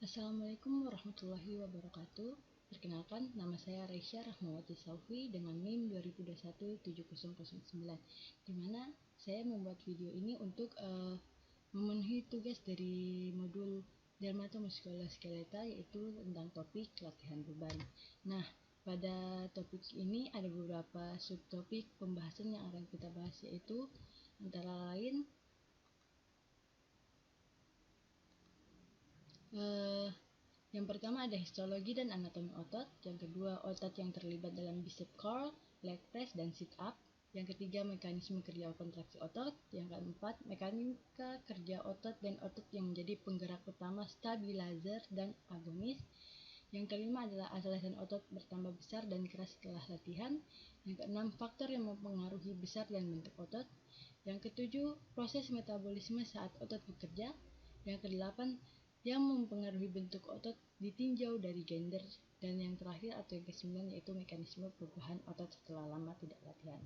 Assalamualaikum warahmatullahi wabarakatuh. Perkenalkan, nama saya Raisya Rahmawati Saufi dengan NIM 20217009, di mana saya membuat video ini untuk memenuhi tugas dari modul Dermatomuskuloskeletal, yaitu tentang topik latihan beban. Nah, pada topik ini ada beberapa subtopik pembahasan yang akan kita bahas, yaitu antara lain yang pertama ada histologi dan anatomi otot, yang kedua otot yang terlibat dalam bicep curl, leg press, dan sit up, yang ketiga mekanisme kerja kontraksi otot, yang keempat mekanika kerja otot dan otot yang menjadi penggerak utama stabilizer dan agonis, yang kelima adalah alasan otot bertambah besar dan keras setelah latihan, yang keenam faktor yang mempengaruhi besar dan bentuk otot, yang ketujuh proses metabolisme saat otot bekerja, yang kedelapan yang mempengaruhi bentuk otot ditinjau dari gender, dan yang terakhir atau yang ke-9 yaitu mekanisme perubahan otot setelah lama tidak latihan.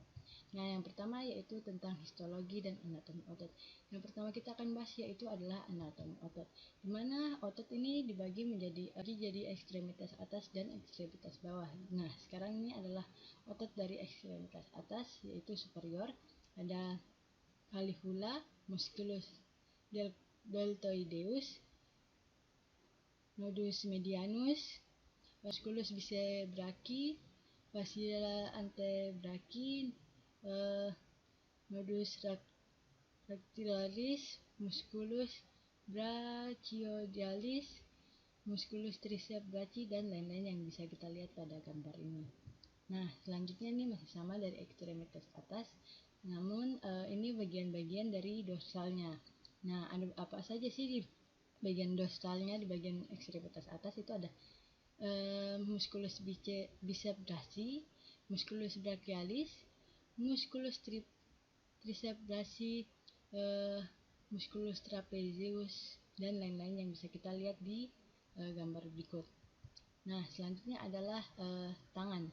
Nah, yang pertama yaitu tentang histologi dan anatomi otot. Yang pertama kita akan bahas yaitu adalah anatomi otot, di mana otot ini dibagi menjadi ekstremitas atas dan ekstremitas bawah. Nah, sekarang ini adalah otot dari ekstremitas atas yaitu superior. Ada clavicula, musculus deltoideus, nodus medianus, musculus bicebrachi, fascia antebrachi, nodus rectularis, musculus brachioidalis, musculus triceps brachii, dan lain-lain yang bisa kita lihat pada gambar ini. Nah, selanjutnya ini masih sama dari ekstremitas atas, namun ini bagian-bagian dari dorsalnya. Nah, ada apa saja sih di bagian dorsalnya? Di bagian ekstremitas atas itu ada musculus biceps brachii, musculus brachialis, musculus triceps brachii, musculus trapezius, dan lain-lain yang bisa kita lihat di gambar berikut. Nah, selanjutnya adalah tangan.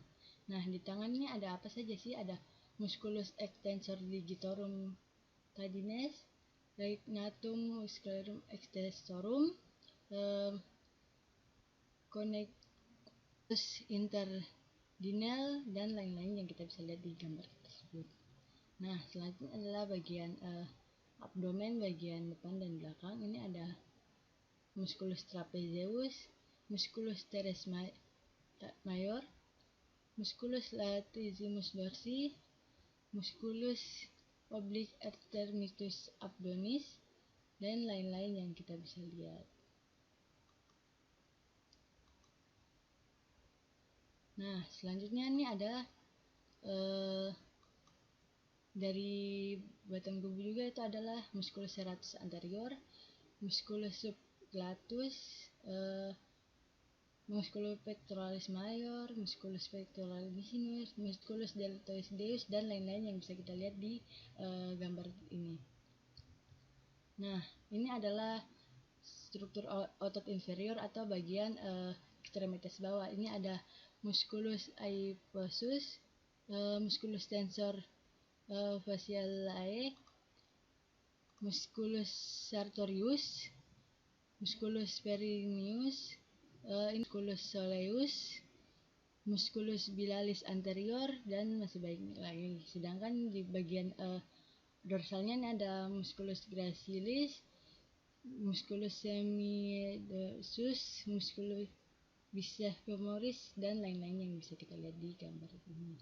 Nah, di tangan ini ada apa saja sih? Ada musculus extensor digitorum tendines, ligamentum muscularum extensorum, connectus interdinal, dan lain-lain yang kita bisa lihat di gambar tersebut. Nah, selanjutnya adalah bagian abdomen, bagian depan dan belakang. Ini ada musculus trapezius, musculus teres major, musculus latissimus dorsi, musculus oblique extremitus abdominis, dan lain-lain yang kita bisa lihat. Nah, selanjutnya ini ada dari batang tubuh juga, itu adalah musculus serratus anterior, musculus subgluteus, musculus pectoralis major, musculus pectoralis minimus, musculus deltoideus, dan lain-lain yang bisa kita lihat di gambar ini. Nah, ini adalah struktur otot inferior atau bagian ekstremitas bawah. Ini ada musculus aiposus, musculus tensor fasciae, musculus sartorius, musculus peroneus, musculus soleus, musculus bilalis anterior, dan masih banyak lagi. Sedangkan di bagian dorsalnya ini ada musculus gracilis, musculus semidosus, musculus biceps dan lain-lain yang bisa kita lihat di gambar ini.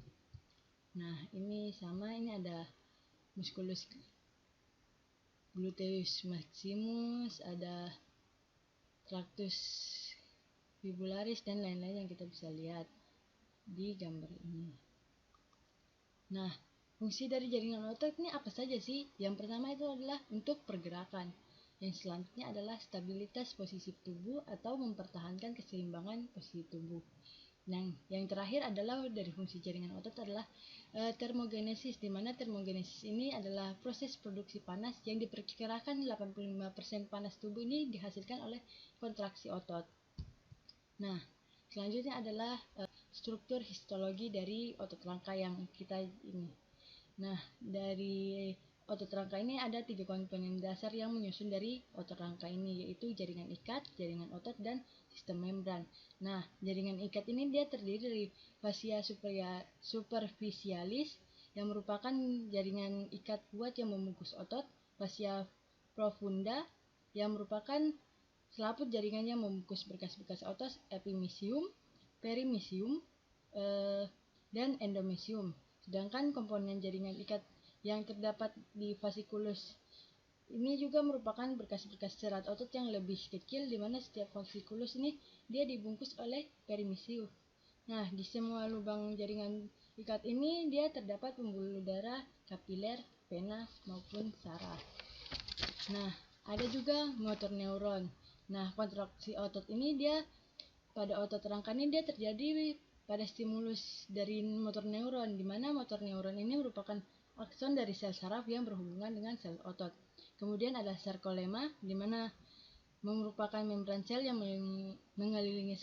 Nah, ini sama, ini ada musculus gluteus maximus, ada tractus fibularis, dan lain-lain yang kita bisa lihat di gambar ini. Nah, fungsi dari jaringan otot ini apa saja sih? Yang pertama itu adalah untuk pergerakan. Yang selanjutnya adalah stabilitas posisi tubuh atau mempertahankan keseimbangan posisi tubuh. Nah, yang terakhir adalah dari fungsi jaringan otot adalah termogenesis, di mana termogenesis ini adalah proses produksi panas yang diperkirakan 85% panas tubuh ini dihasilkan oleh kontraksi otot. Nah, selanjutnya adalah struktur histologi dari otot langka yang kita ini. Nah, dari otot rangka ini ada 3 komponen dasar yang menyusun dari otot rangka ini, yaitu jaringan ikat, jaringan otot, dan sistem membran. Nah, jaringan ikat ini dia terdiri dari fascia superficialis yang merupakan jaringan ikat kuat yang membungkus otot, fascia profunda yang merupakan selaput jaringan yang membungkus bekas-bekas otot, epimysium, perimysium, dan endomysium. Sedangkan komponen jaringan ikat yang terdapat di fasciculus ini juga merupakan berkas-berkas serat otot yang lebih kecil, di mana setiap fasciculus ini dia dibungkus oleh perimysium. Nah, di semua lubang jaringan ikat ini dia terdapat pembuluh darah, kapiler, vena maupun saraf. Nah, ada juga motor neuron. Nah, kontraksi otot ini dia pada otot rangka ini dia terjadi pada stimulus dari motor neuron, di mana motor neuron ini merupakan akson dari sel saraf yang berhubungan dengan sel otot. Kemudian ada sarkolema, di mana merupakan membran sel yang mengelilingi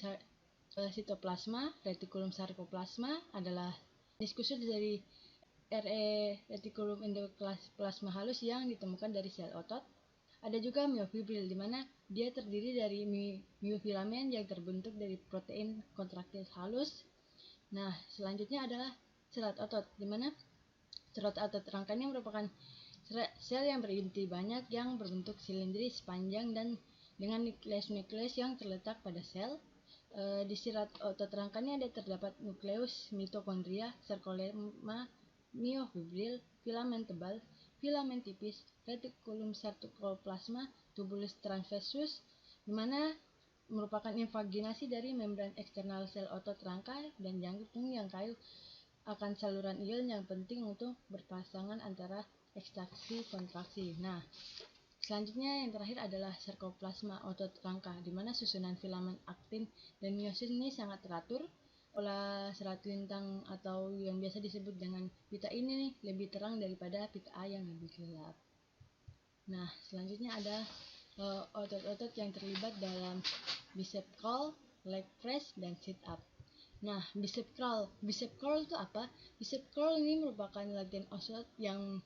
sitoplasma. Retikulum sarkoplasma adalah diskursus dari retikulum endoplasma halus yang ditemukan dari sel otot. Ada juga myofibril, di mana dia terdiri dari myofilamen yang terbentuk dari protein kontraktil halus. Nah, selanjutnya adalah serat otot, di mana serat otot rangka ini merupakan sel yang berinti banyak yang berbentuk silindris panjang dan dengan nukleus yang terletak pada sel. Di serat otot rangka ini ada terdapat nukleus, mitokondria, sarkolema, myofibril, filamen tebal, filamen tipis, retikulum sarkoplasma, tubulus transversus, di mana merupakan invaginasi dari membran eksternal sel otot rangka dan jantung yang kayu akan saluran ion yang penting untuk berpasangan antara ekstraksi kontraksi. Nah, selanjutnya yang terakhir adalah sarkoplasma otot rangka, di mana susunan filamen aktin dan miosin ini sangat teratur. Pola serat lintang atau yang biasa disebut dengan pita ini lebih terang daripada pita A yang lebih gelap. Nah, selanjutnya ada otot-otot yang terlibat dalam bicep curl, leg press, dan sit up. Nah, bicep curl itu apa? Bicep curl ini merupakan latihan otot yang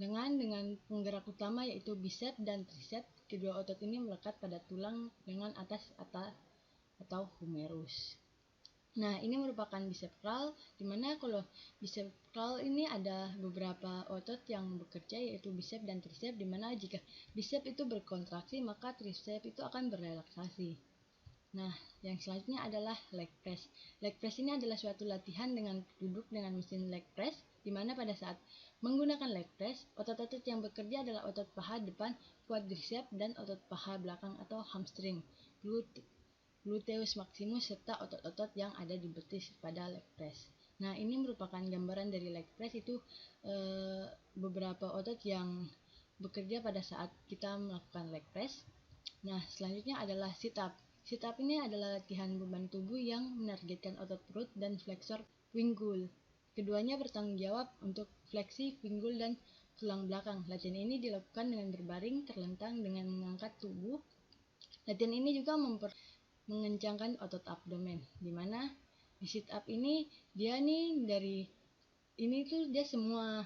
dengan penggerak utama yaitu bicep dan tricep. Kedua otot ini melekat pada tulang dengan atas atau humerus. Nah, ini merupakan bicep curl, di mana kalau bicep curl ini ada beberapa otot yang bekerja yaitu bicep dan tricep, di mana jika bicep itu berkontraksi maka tricep itu akan berrelaksasi. Nah, yang selanjutnya adalah leg press. Leg press ini adalah suatu latihan dengan duduk dengan mesin leg press, di mana pada saat menggunakan leg press, otot-otot yang bekerja adalah otot paha depan, quadricep, dan otot paha belakang atau hamstring, gluteus maximus, serta otot-otot yang ada di betis pada leg press. Nah, ini merupakan gambaran dari leg press, itu beberapa otot yang bekerja pada saat kita melakukan leg press. Nah, selanjutnya adalah sit up. Sit up ini adalah latihan beban tubuh yang menargetkan otot perut dan fleksor pinggul. Keduanya bertanggung jawab untuk fleksi pinggul dan tulang belakang. Latihan ini dilakukan dengan berbaring, terlentang, dengan mengangkat tubuh. Latihan ini juga mengencangkan otot abdomen, di mana di sit up ini dia semua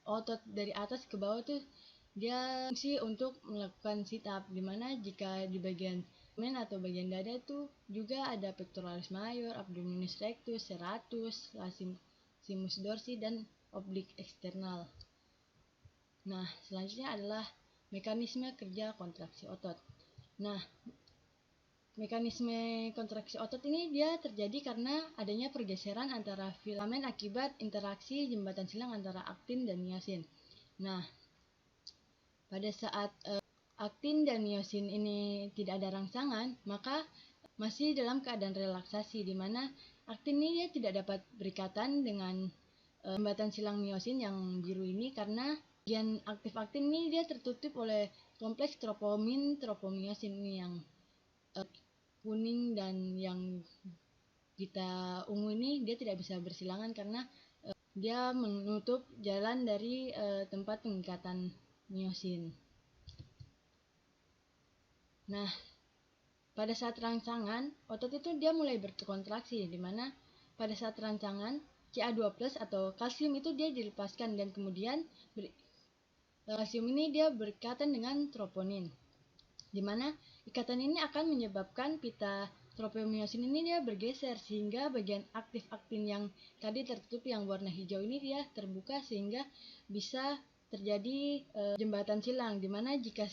otot dari atas ke bawah tuh dia fungsi untuk melakukan sit up, di mana jika di bagian abdomen atau bagian dada itu juga ada pectoralis major, abdominis rectus, serratus, latissimus dorsi, dan oblik eksternal. Nah, selanjutnya adalah mekanisme kerja kontraksi otot. Nah, mekanisme kontraksi otot ini dia terjadi karena adanya pergeseran antara filamen akibat interaksi jembatan silang antara aktin dan miosin. Nah, pada saat aktin dan miosin ini tidak ada rangsangan, maka masih dalam keadaan relaksasi, di mana aktin ini dia tidak dapat berikatan dengan jembatan silang miosin yang biru ini, karena bagian aktif aktin ini dia tertutup oleh kompleks tropomiosin ini yang kuning, dan yang kita ungu ini dia tidak bisa bersilangan karena dia menutup jalan dari tempat pengikatan miosin. Nah, pada saat rangsangan otot itu dia mulai berkontraksi, di mana pada saat rangsangan Ca2+ atau kalsium itu dia dilepaskan, dan kemudian kalsium ini dia berikatan dengan troponin, di mana ikatan ini akan menyebabkan pita tropomyosin ini dia bergeser, sehingga bagian aktif aktin yang tadi tertutup yang warna hijau ini dia terbuka, sehingga bisa terjadi jembatan silang, di mana jika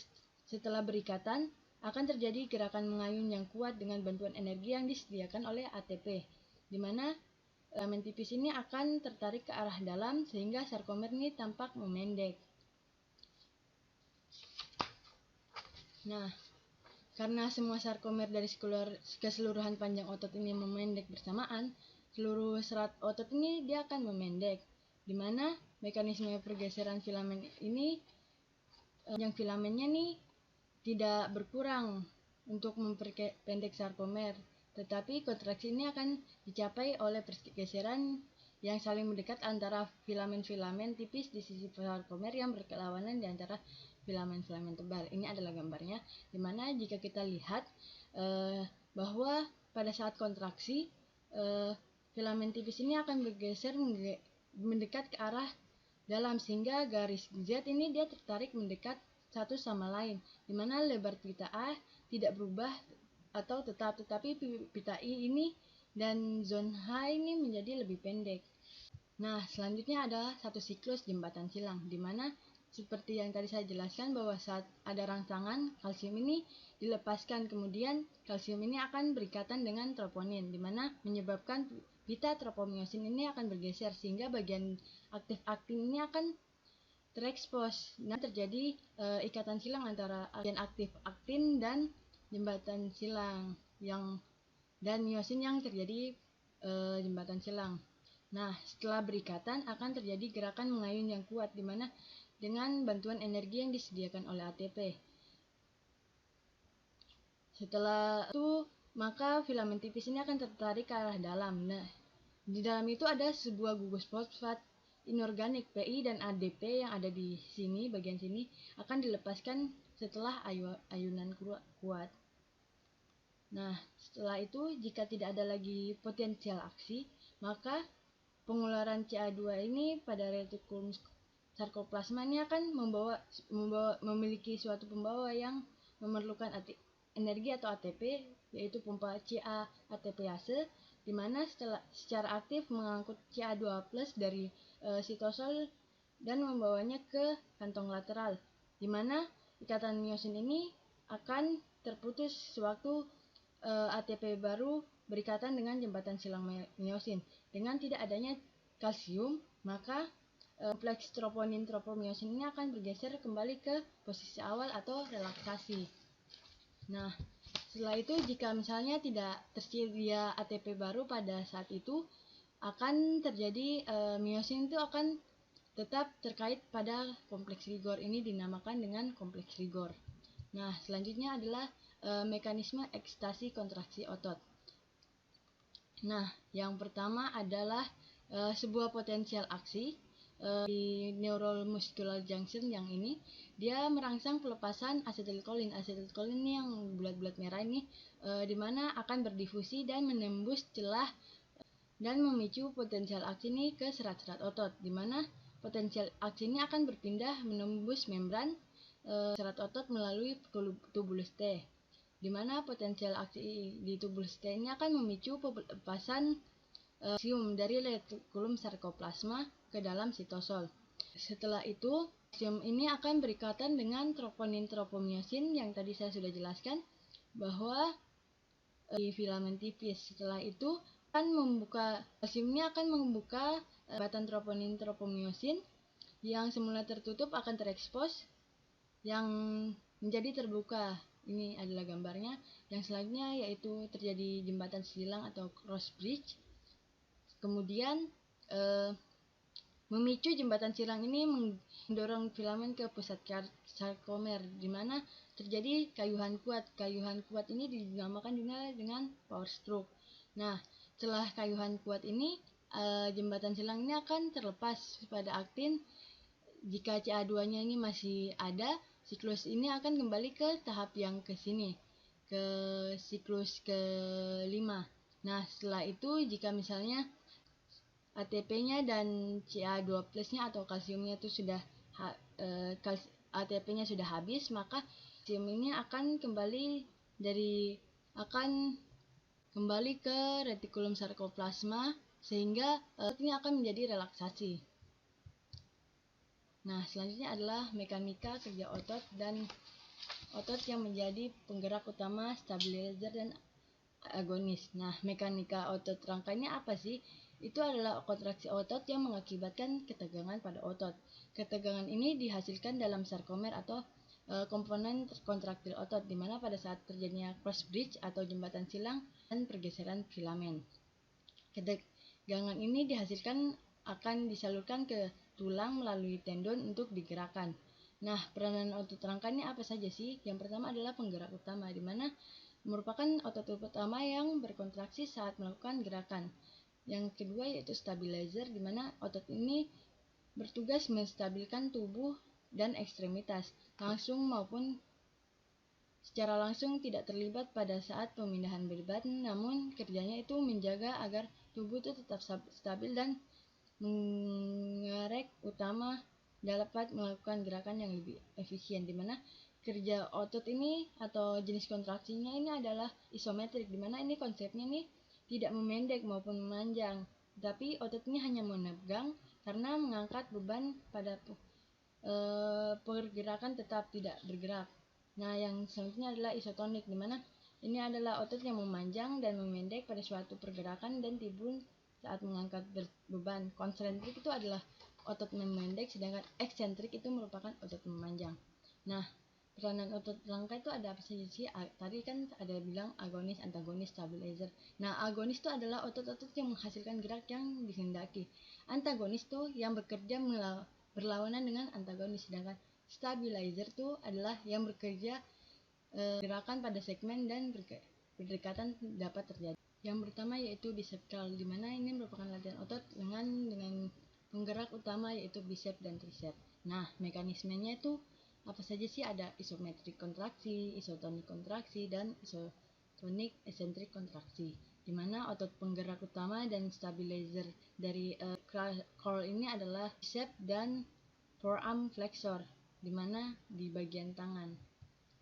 setelah berikatan akan terjadi gerakan mengayun yang kuat dengan bantuan energi yang disediakan oleh ATP, di mana filamen tipis ini akan tertarik ke arah dalam sehingga sarkomer ini tampak memendek. Nah, karena semua sarkomer dari keseluruhan panjang otot ini memendek bersamaan, seluruh serat otot ini dia akan memendek, di mana mekanisme pergeseran filamen ini yang filamennya nih tidak berkurang untuk memperpendek sarkomer, tetapi kontraksi ini akan dicapai oleh pergeseran yang saling mendekat antara filamen-filamen tipis di sisi sarkomer yang berlawanan di antara filamen-filamen tebal. Ini adalah gambarnya, dimana jika kita lihat bahwa pada saat kontraksi filamen tipis ini akan bergeser mendekat ke arah dalam, sehingga garis Z ini dia tertarik mendekat satu sama lain, di mana lebar pita A tidak berubah atau tetap, tetapi pita I ini dan zona H ini menjadi lebih pendek. Nah, selanjutnya adalah satu siklus jembatan silang, di mana seperti yang tadi saya jelaskan bahwa saat ada rangsangan, kalsium ini dilepaskan, kemudian kalsium ini akan berikatan dengan troponin, di mana menyebabkan pita tropomyosin ini akan bergeser, sehingga bagian aktif aktin ini akan terekspos. Nah, terjadi ikatan silang antara bagian aktif aktin dan jembatan silang dan myosin yang terjadi jembatan silang. Nah, setelah berikatan akan terjadi gerakan mengayun yang kuat, di mana dengan bantuan energi yang disediakan oleh ATP. Setelah itu, maka filamen tipis ini akan tertarik ke arah dalam. Nah, di dalam itu ada sebuah gugus fosfat inorganik PI dan ADP yang ada di sini, bagian sini akan dilepaskan setelah ayunan kuat. Nah, setelah itu jika tidak ada lagi potensial aksi, maka pengeluaran Ca2 ini pada retikulum sarkoplasma ini akan memiliki suatu pembawa yang memerlukan energi atau ATP, yaitu pompa Ca ATPase, di mana secara aktif mengangkut Ca2+ dari sitosol dan membawanya ke kantong lateral, di mana ikatan myosin ini akan terputus sewaktu ATP baru berikatan dengan jembatan silang myosin. Dengan tidak adanya kalsium, maka kompleks troponin tropomyosin ini akan bergeser kembali ke posisi awal atau relaksasi. Nah, setelah itu jika misalnya tidak tersedia ATP baru pada saat itu, akan terjadi myosin itu akan tetap terkait pada kompleks rigor, ini dinamakan dengan kompleks rigor. Nah, selanjutnya adalah mekanisme ekstasi kontraksi otot. Nah, yang pertama adalah sebuah potensial aksi di neuromuscular junction yang ini, dia merangsang pelepasan asetylkolin. Asetylkolin ini yang bulat-bulat merah ini, di mana akan berdifusi dan menembus celah dan memicu potensial aksi ini ke serat-serat otot, di mana potensial aksi ini akan berpindah menembus membran serat otot melalui tubulus T, di mana potensial aksi di tubulus T ini akan memicu pelepasan kalsium dari retikulum sarkoplasma ke dalam sitosol. Setelah itu, kalsium ini akan berikatan dengan troponin tropomyosin yang tadi saya sudah jelaskan bahwa di filamen tipis. Setelah itu kalsium ini akan membuka jembatan troponin tropomyosin yang semula tertutup akan terekspos yang menjadi terbuka. Ini adalah gambarnya. Yang selanjutnya yaitu terjadi jembatan silang atau cross bridge. Kemudian memicu jembatan silang ini mendorong filamen ke pusat sarkomer, di mana terjadi kayuhan kuat. Kayuhan kuat ini dinamakan juga dengan power stroke. Nah, setelah kayuhan kuat ini, jembatan silang ini akan terlepas pada aktin. Jika Ca2-nya ini masih ada, siklus ini akan kembali ke tahap yang ke sini, ke siklus ke-5. Nah, setelah itu jika misalnya ATP-nya dan Ca2+-nya atau kalsiumnya itu sudah ATP-nya sudah habis, maka kalsium ini akan kembali ke retikulum sarkoplasma sehingga ini akan menjadi relaksasi. Nah, selanjutnya adalah mekanika kerja otot dan otot yang menjadi penggerak utama, stabilizer dan agonis. Nah, mekanika otot rangka ini apa sih? Itu adalah kontraksi otot yang mengakibatkan ketegangan pada otot. Ketegangan ini dihasilkan dalam sarkomer atau komponen kontraktil otot, di mana pada saat terjadinya cross bridge atau jembatan silang dan pergeseran filamen. Ketegangan ini dihasilkan akan disalurkan ke tulang melalui tendon untuk digerakkan. Nah, peranan otot rangka ini apa saja sih? Yang pertama adalah penggerak utama, di mana merupakan otot utama yang berkontraksi saat melakukan gerakan. Yang kedua yaitu stabilizer, di mana otot ini bertugas menstabilkan tubuh dan ekstremitas, langsung maupun secara langsung tidak terlibat pada saat pemindahan beban, namun kerjanya itu menjaga agar tubuh itu tetap stabil dan mengerek utama dapat melakukan gerakan yang lebih efisien, di mana kerja otot ini atau jenis kontraksinya ini adalah isometrik, di mana ini konsepnya ini tidak memendek maupun memanjang, tapi otot ini hanya menegang karena mengangkat beban pada pergerakan tetap tidak bergerak. Nah, yang selanjutnya adalah isotonik, di mana ini adalah otot yang memanjang dan memendek pada suatu pergerakan dan timbul saat mengangkat beban. Konsentrik itu adalah otot memendek, sedangkan eksentrik itu merupakan otot memanjang. Nah, peranan otot rangka itu ada apa saja sih? Tadi kan ada bilang agonis, antagonis, stabilizer. Nah, agonis itu adalah otot-otot yang menghasilkan gerak yang dikehendaki. Antagonis itu yang bekerja berlawanan dengan antagonis, sedangkan stabilizer itu adalah yang bekerja gerakan pada segmen dan berdekatan dapat terjadi. Yang pertama yaitu bicep curl, di mana ini merupakan latihan otot dengan penggerak utama yaitu bicep dan tricep. Nah, mekanismenya itu apa saja sih? Ada isometrik kontraksi, isotonik kontraksi, dan isotonik esentrik kontraksi, di mana otot penggerak utama dan stabilizer dari curl ini adalah bicep dan forearm flexor, di mana di bagian tangan.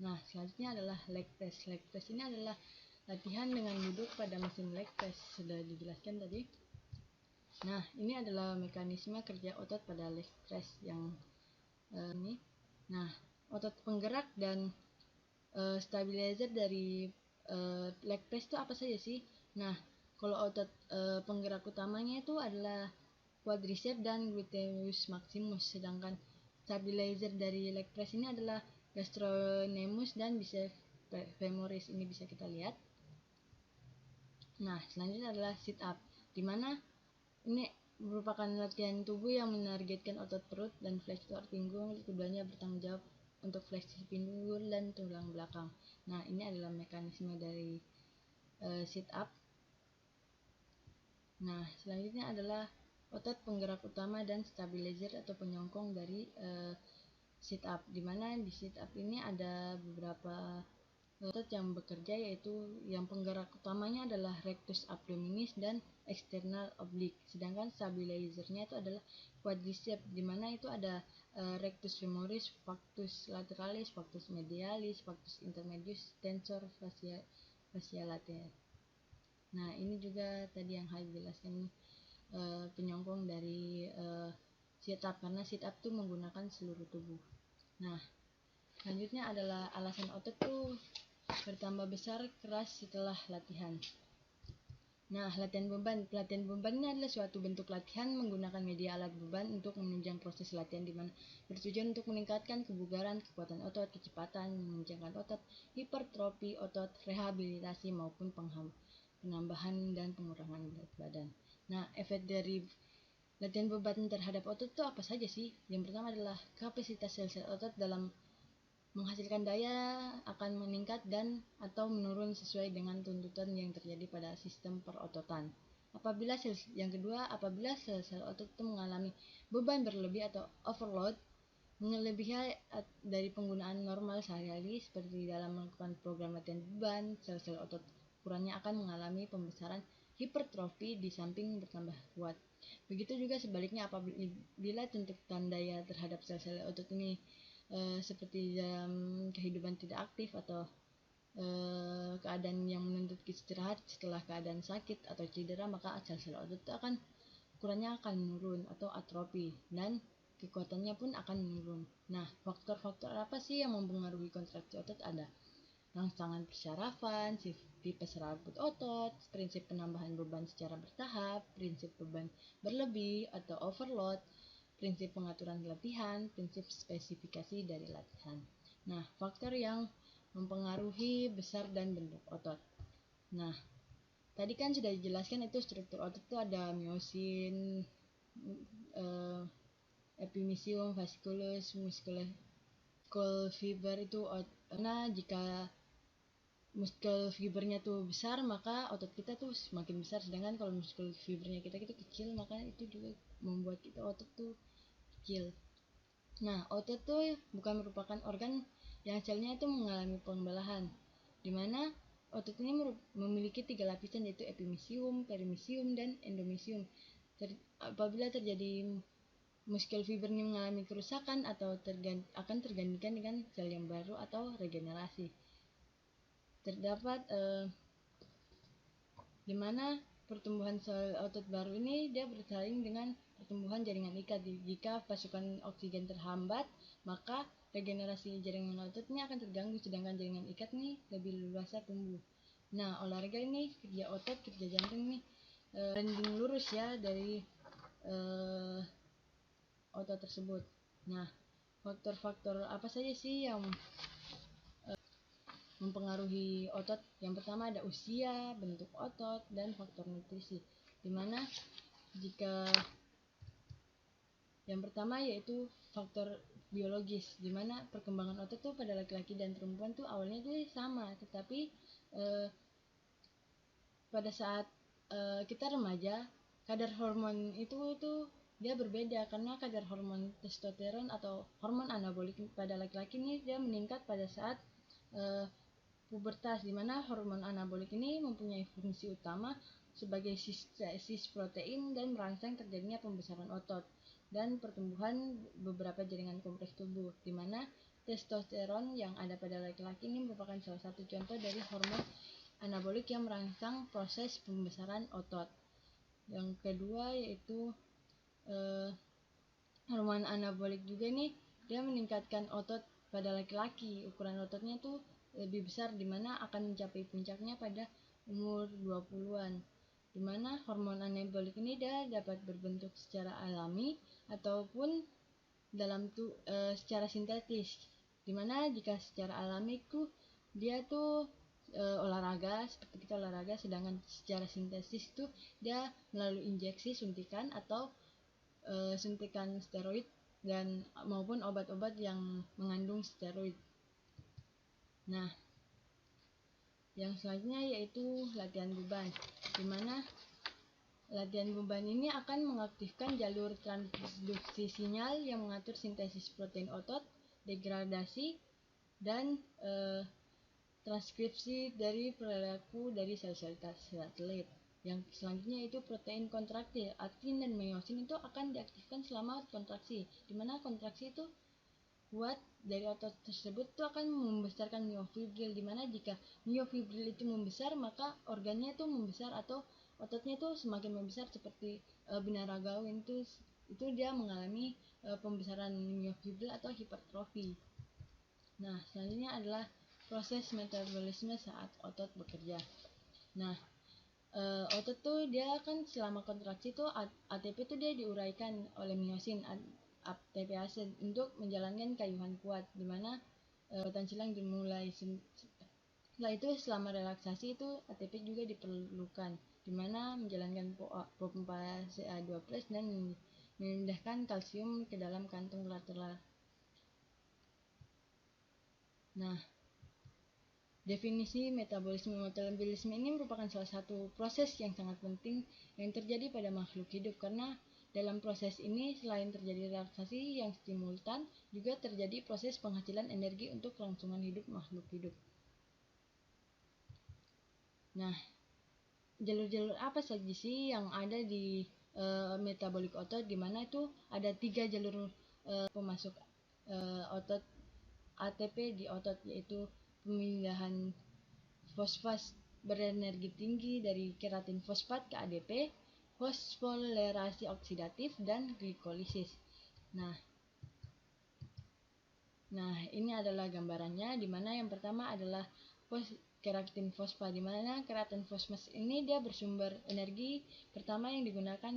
Nah, selanjutnya adalah leg press. Leg press ini adalah latihan dengan duduk pada mesin leg press, sudah dijelaskan tadi. Nah, ini adalah mekanisme kerja otot pada leg press yang ini. Nah, otot penggerak dan stabilizer dari leg press itu apa saja sih? Nah, kalau otot penggerak utamanya itu adalah quadricep dan gluteus maximus, sedangkan stabilizer dari leg press ini adalah gastrocnemius dan biceps femoris. Ini bisa kita lihat. Nah, selanjutnya adalah sit up, di mana ini merupakan latihan tubuh yang menargetkan otot perut dan flexor pinggul, keduanya bertanggung jawab untuk fleksi pinggul dan tulang belakang. Nah, ini adalah mekanisme dari sit up. Nah, selanjutnya adalah otot penggerak utama dan stabilizer atau penyongkong dari sit up, di mana di sit up ini ada beberapa otot yang bekerja, yaitu yang penggerak utamanya adalah rectus abdominis dan external oblique, sedangkan stabilizernya itu adalah quadricep, di mana itu ada rectus femoris, factus lateralis, factus medialis, factus intermedius, tensor fascia latae. Nah, ini juga tadi yang harus dijelaskan penyongkong dari sit up, karena sit up itu menggunakan seluruh tubuh. Nah, selanjutnya adalah alasan otot tuh bertambah besar keras setelah latihan. Nah, latihan beban. Pelatihan beban ini adalah suatu bentuk latihan menggunakan media alat beban untuk menunjang proses latihan, di mana bertujuan untuk meningkatkan kebugaran, kekuatan otot, kecepatan, mengencangkan otot, hipertrofi otot, rehabilitasi maupun penambahan dan pengurangan berat badan. Nah, efek dari latihan beban terhadap otot itu apa saja sih? Yang pertama adalah kapasitas sel-sel otot dalam menghasilkan daya akan meningkat dan atau menurun sesuai dengan tuntutan yang terjadi pada sistem perototan. Yang kedua, apabila sel-sel otot itu mengalami beban berlebih atau overload, melebihi dari penggunaan normal sehari-hari, seperti dalam melakukan program latihan beban, sel-sel otot ukurannya akan mengalami pembesaran hipertrofi di samping bertambah kuat. Begitu juga sebaliknya apabila tuntutan daya terhadap sel-sel otot ini seperti dalam kehidupan tidak aktif atau keadaan yang menuntut istirahat setelah keadaan sakit atau cedera, maka sel-sel otot itu ukurannya akan menurun atau atrofi dan kekuatannya pun akan menurun. Nah, faktor-faktor apa sih yang mempengaruhi kontraksi otot? Ada rangsangan persyarafan, tipe serabut otot, prinsip penambahan beban secara bertahap, prinsip beban berlebih atau overload, prinsip pengaturan latihan, prinsip spesifikasi dari latihan. Nah, faktor yang mempengaruhi besar dan bentuk otot. Nah, tadi kan sudah dijelaskan itu struktur otot itu ada myosin, epimysium, fasciculus, muscle fiber itu karena jika muscle fibernya tuh besar maka otot kita tuh semakin besar, sedangkan kalau muscle fibernya kita itu kecil maka itu juga membuat kita otot tuh kecil. Nah, otot tuh bukan merupakan organ yang selnya itu mengalami pembelahan, dimana otot ini memiliki 3 lapisan yaitu epimysium, perimysium, dan endomysium. Apabila terjadi muscle fibernya mengalami kerusakan atau akan tergantikan dengan sel yang baru atau regenerasi. Terdapat di mana pertumbuhan sel otot baru ini dia bersaing dengan pertumbuhan jaringan ikat. Jika pasukan oksigen terhambat, maka regenerasi jaringan otot ini akan terganggu, sedangkan jaringan ikat ini lebih leluasa tumbuh. Nah, olahraga ini kerja otot, kerja jantung ini banding lurus ya dari otot tersebut. Nah, faktor-faktor apa saja sih yang mempengaruhi otot? Yang pertama ada usia, bentuk otot, dan faktor nutrisi. Dimana jika yang pertama yaitu faktor biologis, dimana perkembangan otot tuh pada laki-laki dan perempuan tuh awalnya tuh sama, tetapi pada saat kita remaja kadar hormon itu tuh dia berbeda, karena kadar hormon testosteron atau hormon anabolik pada laki-laki ini dia meningkat pada saat pubertas, di mana hormon anabolik ini mempunyai fungsi utama sebagai sintesis protein dan merangsang terjadinya pembesaran otot dan pertumbuhan beberapa jaringan kompleks tubuh, di mana testosteron yang ada pada laki-laki ini merupakan salah satu contoh dari hormon anabolik yang merangsang proses pembesaran otot. Yang kedua yaitu hormon anabolik juga nih dia meningkatkan otot pada laki-laki. Ukuran ototnya tuh lebih besar, dimana akan mencapai puncaknya pada umur 20-an, dimana hormon anabolik ini dia dapat berbentuk secara alami ataupun secara sintetis, dimana jika secara alami tuh dia tuh olahraga, seperti kita olahraga, sedangkan secara sintesis tuh dia melalui injeksi, suntikan atau suntikan steroid dan maupun obat-obat yang mengandung steroid. Nah, yang selanjutnya yaitu latihan beban, dimana latihan beban ini akan mengaktifkan jalur transduksi sinyal yang mengatur sintesis protein otot, degradasi, dan transkripsi dari perilaku dari sel-sel satelit. Yang selanjutnya itu protein kontraktil, aktin dan myosin itu akan diaktifkan selama kontraksi, dimana kontraksi itu kuat dari otot tersebut itu akan membesarkan myofibril, dimana jika myofibril itu membesar maka organnya itu membesar atau ototnya itu semakin membesar, seperti binaragawan itu dia mengalami pembesaran myofibril atau hipertrofi. Nah, selanjutnya adalah proses metabolisme saat otot bekerja. Nah, otot tuh dia kan selama kontraksi tuh ATP tuh dia diuraikan oleh myosin ATPase untuk menjalankan kayuhan kuat, dimana kekuatan silang dimulai. Setelah itu selama relaksasi itu ATP juga diperlukan, dimana menjalankan pompa CA2+ dan memindahkan kalsium ke dalam kantung lateral. Nah, definisi metabolisme. Metabolisme ini merupakan salah satu proses yang sangat penting yang terjadi pada makhluk hidup, karena dalam proses ini selain terjadi relaksasi yang simultan, juga terjadi proses penghasilan energi untuk kelangsungan hidup makhluk hidup. Nah, jalur-jalur apa saja sih yang ada di metabolic otot, dimana itu ada 3 jalur pemasok otot ATP di otot, yaitu pemindahan fosfat berenergi tinggi dari keratin fosfat ke ADP, fosforylasasi oksidatif, dan glikolisis. Nah, ini adalah gambarannya, di mana yang pertama adalah keratin fosfat, di mana keratin fosfat ini dia bersumber energi pertama yang digunakan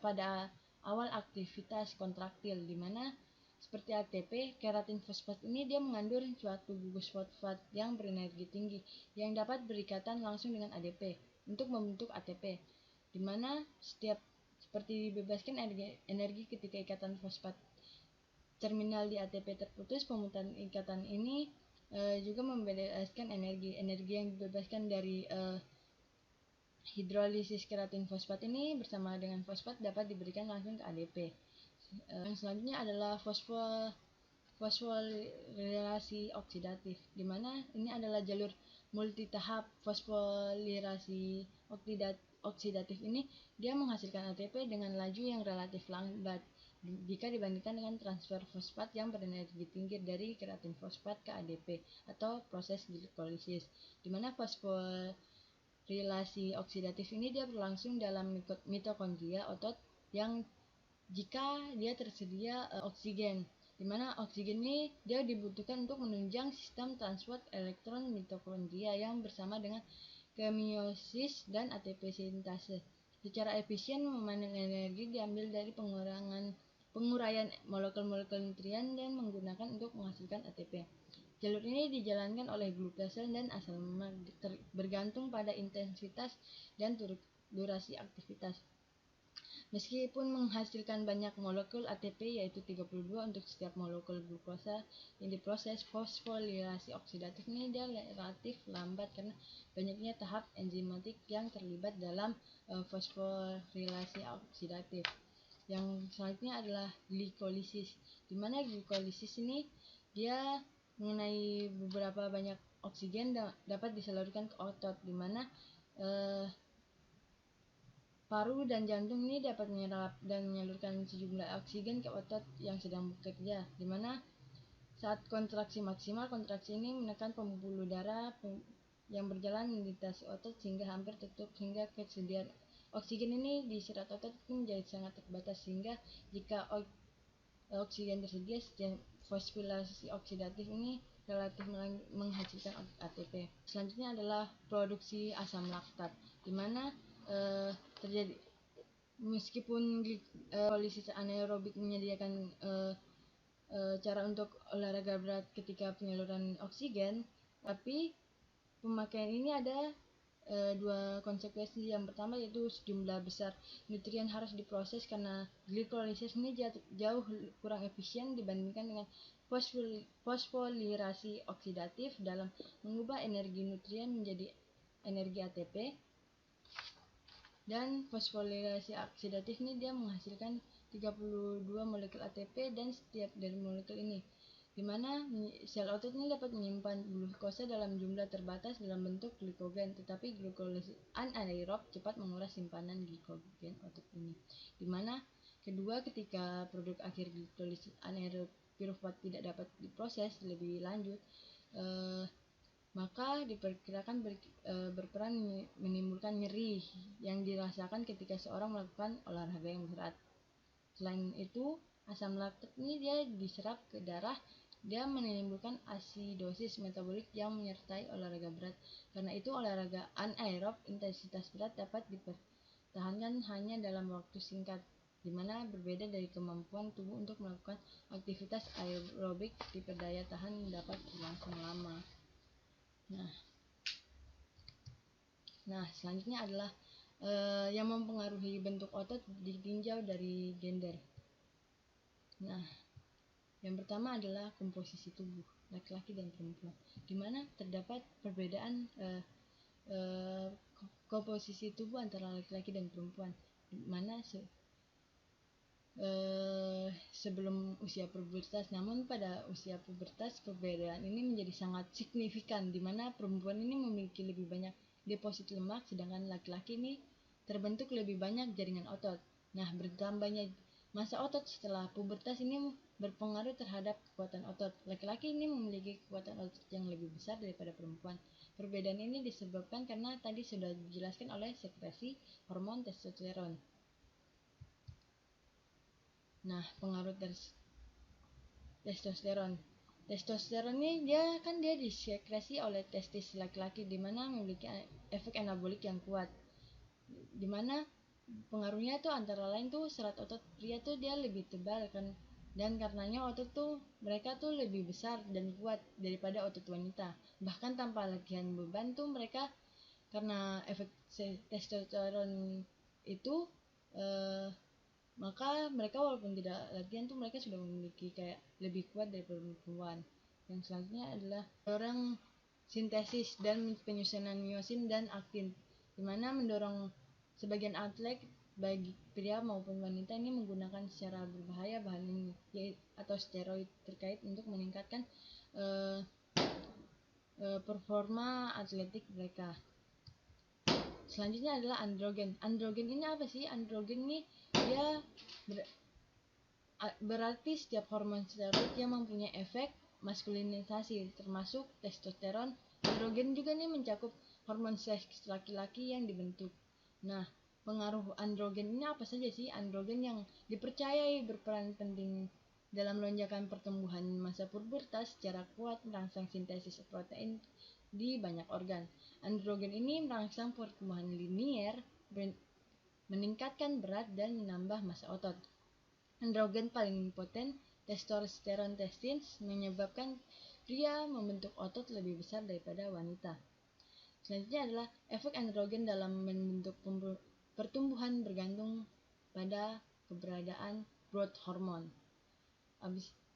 pada awal aktivitas kontraktil, di mana seperti ATP, keratin fosfat ini dia mengandung suatu gugus fosfat yang berenergi tinggi yang dapat berikatan langsung dengan ADP untuk membentuk ATP, di mana seperti dibebaskan energi ketika ikatan fosfat terminal di ATP terputus. Pemutusan ikatan ini juga membebaskan energi yang dibebaskan dari hidrolisis keratin fosfat ini bersama dengan fosfat dapat diberikan langsung ke ADP. Yang selanjutnya adalah fosforilasi oksidatif, di mana ini adalah jalur multitahap. Fosforilasi oksidatif ini dia menghasilkan ATP dengan laju yang relatif lambat jika dibandingkan dengan transfer fosfat yang berenergi tinggi dari keratin fosfat ke ADP atau proses glikolisis, di mana fosforilasi oksidatif ini dia berlangsung dalam mitokondria otot yang jika dia tersedia oksigen, di mana oksigen ini dia dibutuhkan untuk menunjang sistem transport elektron mitokondria yang bersama dengan kemeiosis dan ATP sintase. Secara efisien memanen energi diambil dari penguraian molekul-molekul nutrien dan menggunakan untuk menghasilkan ATP. Jalur ini dijalankan oleh glukose dan asam lemak bergantung pada intensitas dan durasi aktivitas. Meskipun menghasilkan banyak molekul ATP, yaitu 32 untuk setiap molekul glukosa yang diproses, fosforilasi oksidatif ini dia relatif lambat karena banyaknya tahap enzimatik yang terlibat dalam fosforilasi oksidatif. Yang selanjutnya adalah glikolisis, di mana glikolisis ini dia mengenai beberapa banyak oksigen dapat disalurkan ke otot, di mana paru dan jantung ini dapat menyerap dan menyalurkan sejumlah oksigen ke otot yang sedang bekerja, di mana saat kontraksi maksimal, kontraksi ini menekan pembuluh darah yang berjalan melintasi otot sehingga hampir tutup, sehingga kesediaan oksigen ini di serat otot menjadi sangat terbatas, sehingga jika oksigen tersedia, fosforilasi oksidatif ini relatif menghasilkan ATP. Selanjutnya adalah produksi asam laktat, di mana terjadi meskipun glikolisis anaerobik menyediakan cara untuk olahraga berat ketika penyaluran oksigen, tapi pemakaian ini ada dua konsekuensi. Yang pertama yaitu sejumlah besar nutrien harus diproses karena glikolisis ini jauh kurang efisien dibandingkan dengan fosforilasi oksidatif dalam mengubah energi nutrien menjadi energi ATP. Dan fosforilasi oksidatif ini dia menghasilkan 32 molekul ATP dan setiap dari molekul ini, di mana sel otot ini dapat menyimpan glukosa dalam jumlah terbatas dalam bentuk glikogen, tetapi glikolisis anaerob cepat menguras simpanan glikogen otot ini, di mana kedua, ketika produk akhir glikolisis anaerob pirufat tidak dapat diproses lebih lanjut, maka diperkirakan berperan menimbulkan nyeri yang dirasakan ketika seorang melakukan olahraga yang berat. Selain itu, asam laktat ini dia diserap ke darah, dia menimbulkan asidosis metabolik yang menyertai olahraga berat. Karena itu olahraga anaerob intensitas berat dapat dipertahankan hanya dalam waktu singkat, di mana berbeda dari kemampuan tubuh untuk melakukan aktivitas aerobik tipe daya tahan dapat berlangsung lama. Nah, selanjutnya adalah yang mempengaruhi bentuk otot ditinjau dari gender. Nah, yang pertama adalah komposisi tubuh laki-laki dan perempuan, di mana terdapat perbedaan komposisi tubuh antara laki-laki dan perempuan, di mana sebelum usia pubertas. Namun pada usia pubertas perbedaan ini menjadi sangat signifikan, di mana perempuan ini memiliki lebih banyak deposit lemak, sedangkan laki-laki ini terbentuk lebih banyak jaringan otot. Nah, bertambahnya massa otot setelah pubertas ini berpengaruh terhadap kekuatan otot. Laki-laki ini memiliki kekuatan otot yang lebih besar daripada perempuan. Perbedaan ini disebabkan karena tadi sudah dijelaskan oleh sekresi hormon testosteron. Nah, pengaruh testosteron. Testosteron ini dia disekresi oleh testis laki-laki, di mana memiliki efek anabolik yang kuat. Di mana pengaruhnya tuh antara lain tuh serat otot pria tuh dia lebih tebal kan, dan karenanya otot tuh mereka tuh lebih besar dan kuat daripada otot wanita. Bahkan tanpa latihan beban tuh mereka, karena efek testosteron itu maka mereka walaupun tidak latihan tuh mereka sudah memiliki kayak lebih kuat dari perempuan. Yang selanjutnya adalah mendorong sintesis dan penyusunan miosin dan aktin, dimana mendorong sebagian atlet bagi pria maupun wanita ini menggunakan secara berbahaya bahan ini atau steroid terkait untuk meningkatkan performa atletik mereka. Selanjutnya adalah androgen. Androgen ini apa sih? Androgen ini dia berarti setiap hormon steroid yang mempunyai efek maskulinisasi, termasuk testosteron. Androgen juga nih mencakup hormon seks laki-laki yang dibentuk. Nah, pengaruh androgen ini apa saja sih? Androgen yang dipercayai berperan penting dalam lonjakan pertumbuhan masa pubertas secara kuat merangsang sintesis protein di banyak organ. Androgen ini merangsang pertumbuhan linier, meningkatkan berat dan menambah massa otot. Androgen paling poten, testosteron testis, menyebabkan pria membentuk otot lebih besar daripada wanita. Selanjutnya adalah efek androgen dalam membentuk pertumbuhan bergantung pada keberadaan growth hormone.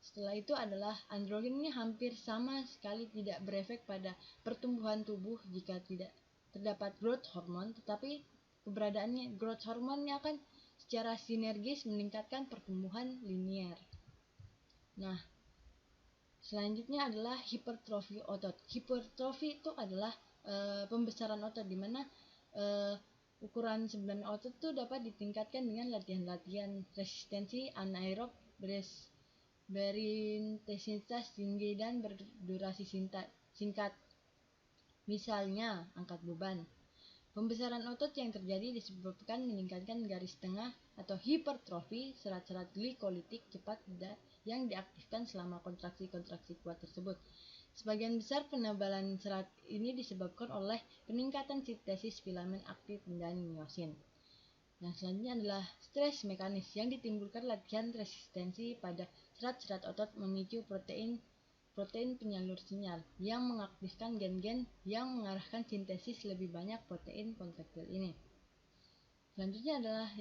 Setelah itu adalah androgen ini hampir sama sekali tidak berefek pada pertumbuhan tubuh jika tidak terdapat growth hormone, tetapi keberadaannya growth hormone akan secara sinergis meningkatkan pertumbuhan linier. Nah, selanjutnya adalah hipertrofi otot. Hipertrofi itu adalah pembesaran otot, di mana ukuran sebenarnya otot itu dapat ditingkatkan dengan latihan-latihan resistensi anaerob berintensitas tinggi dan berdurasi singkat. Misalnya, angkat beban. Pembesaran otot yang terjadi disebabkan meningkatkan garis tengah atau hipertrofi serat-serat glikolitik cepat yang diaktifkan selama kontraksi-kontraksi kuat tersebut. Sebagian besar penebalan serat ini disebabkan oleh peningkatan sintesis filamen aktif dan miosin. Nah, selanjutnya adalah stres mekanis yang ditimbulkan latihan resistensi pada serat-serat otot memicu protein penyalur sinyal yang mengaktifkan gen-gen yang mengarahkan sintesis lebih banyak protein kontraktil ini. Selanjutnya adalah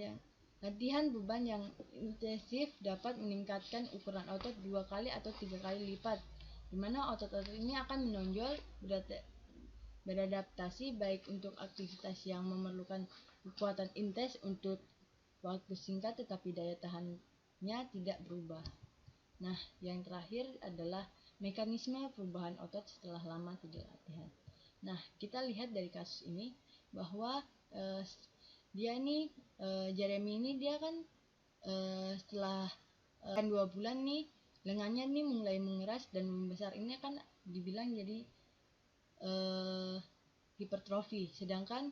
latihan beban yang intensif dapat meningkatkan ukuran otot 2 kali atau 3 kali lipat, di mana otot-otot ini akan menonjol beradaptasi baik untuk aktivitas yang memerlukan kekuatan intens untuk waktu singkat, tetapi daya tahannya tidak berubah. Nah, yang terakhir adalah mekanisme perubahan otot setelah lama tidak latihan. Nah, kita lihat dari kasus ini bahwa Jeremy ini dia kan setelah 2 bulan nih lengannya nih mulai mengeras dan membesar. Ini kan dibilang jadi hipertrofi. Sedangkan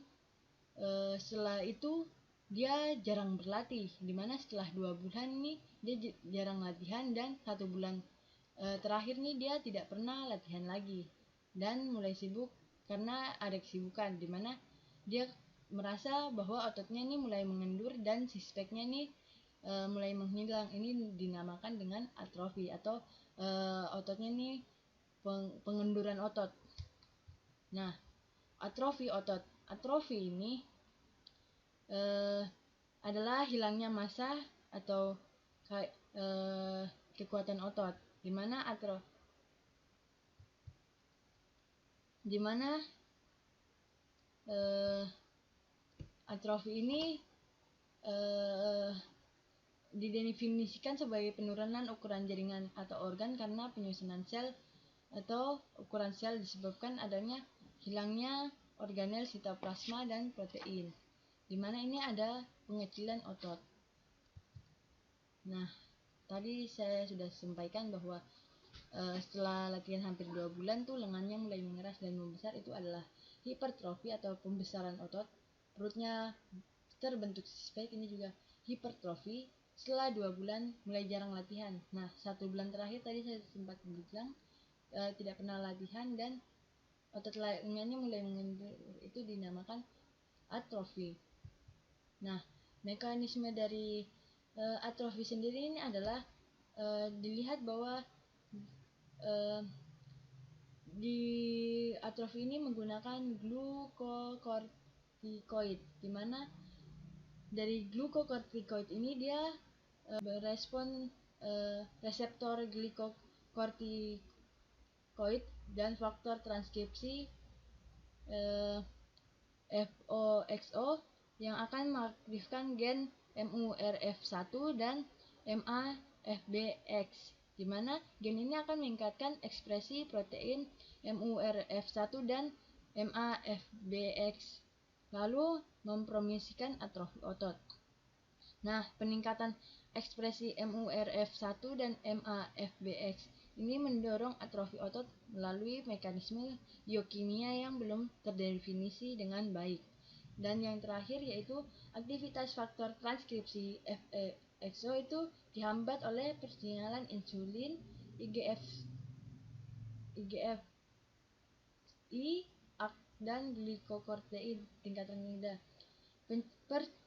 setelah itu dia jarang berlatih, dimana setelah 2 bulan nih dia jarang latihan, dan 1 bulan terakhir nih dia tidak pernah latihan lagi dan mulai sibuk karena ada kesibukan, dimana dia merasa bahwa ototnya nih mulai mengendur dan six-packnya nih mulai menghilang. Ini dinamakan dengan atrofi atau ototnya nih pengenduran otot. Nah, atrofi otot. Atrofi ini adalah hilangnya massa atau kekuatan otot, dimana atrofi ini didefinisikan sebagai penurunan ukuran jaringan atau organ karena penyusunan sel atau ukuran sel disebabkan adanya hilangnya organel sitoplasma dan protein, di mana ini ada pengecilan otot. Nah, tadi saya sudah sampaikan bahwa setelah latihan hampir 2 bulan tuh lengannya mulai mengeras dan membesar, itu adalah hipertrofi atau pembesaran otot. Perutnya terbentuk six-pack, ini juga hipertrofi. Setelah 2 bulan mulai jarang latihan. Nah, 1 bulan terakhir tadi saya sempat bilang tidak pernah latihan dan otot lengannya mulai mengendur, itu dinamakan atrofi. Nah, mekanisme dari atrofi sendiri ini adalah dilihat bahwa di atrofi ini menggunakan glukokortikoid, di mana dari glukokortikoid ini dia berespon reseptor glukokortikoid dan faktor transkripsi FOXO yang akan mengaktifkan gen MURF1 dan MAFBX, di mana gen ini akan meningkatkan ekspresi protein MURF1 dan MAFBX, lalu mempromosikan atrofi otot. Nah, peningkatan ekspresi MURF1 dan MAFBX ini mendorong atrofi otot melalui mekanisme biokimia yang belum terdefinisi dengan baik. Dan yang terakhir yaitu aktivitas faktor transkripsi FOXO itu dihambat oleh persinyalan insulin, IGF-I, dan glikokortein tingkatan rendah.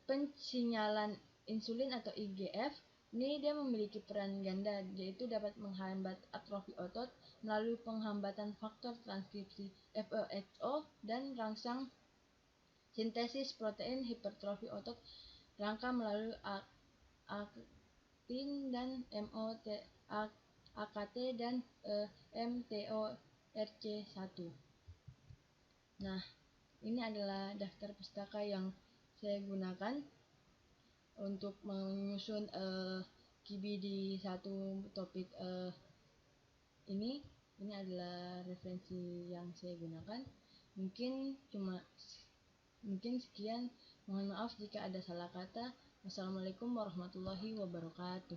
Pensinyalan insulin atau IGF ini dia memiliki peran ganda, yaitu dapat menghambat atrofi otot melalui penghambatan faktor transkripsi FOXO dan rangsang sintesis protein hipertrofi otot rangka melalui aktin dan AKT dan mTORC1. Nah, ini adalah daftar pustaka yang saya gunakan untuk menyusun kibi di satu topik ini. Ini adalah referensi yang saya gunakan. Mungkin sekian. Mohon maaf jika ada salah kata. Wassalamualaikum warahmatullahi wabarakatuh.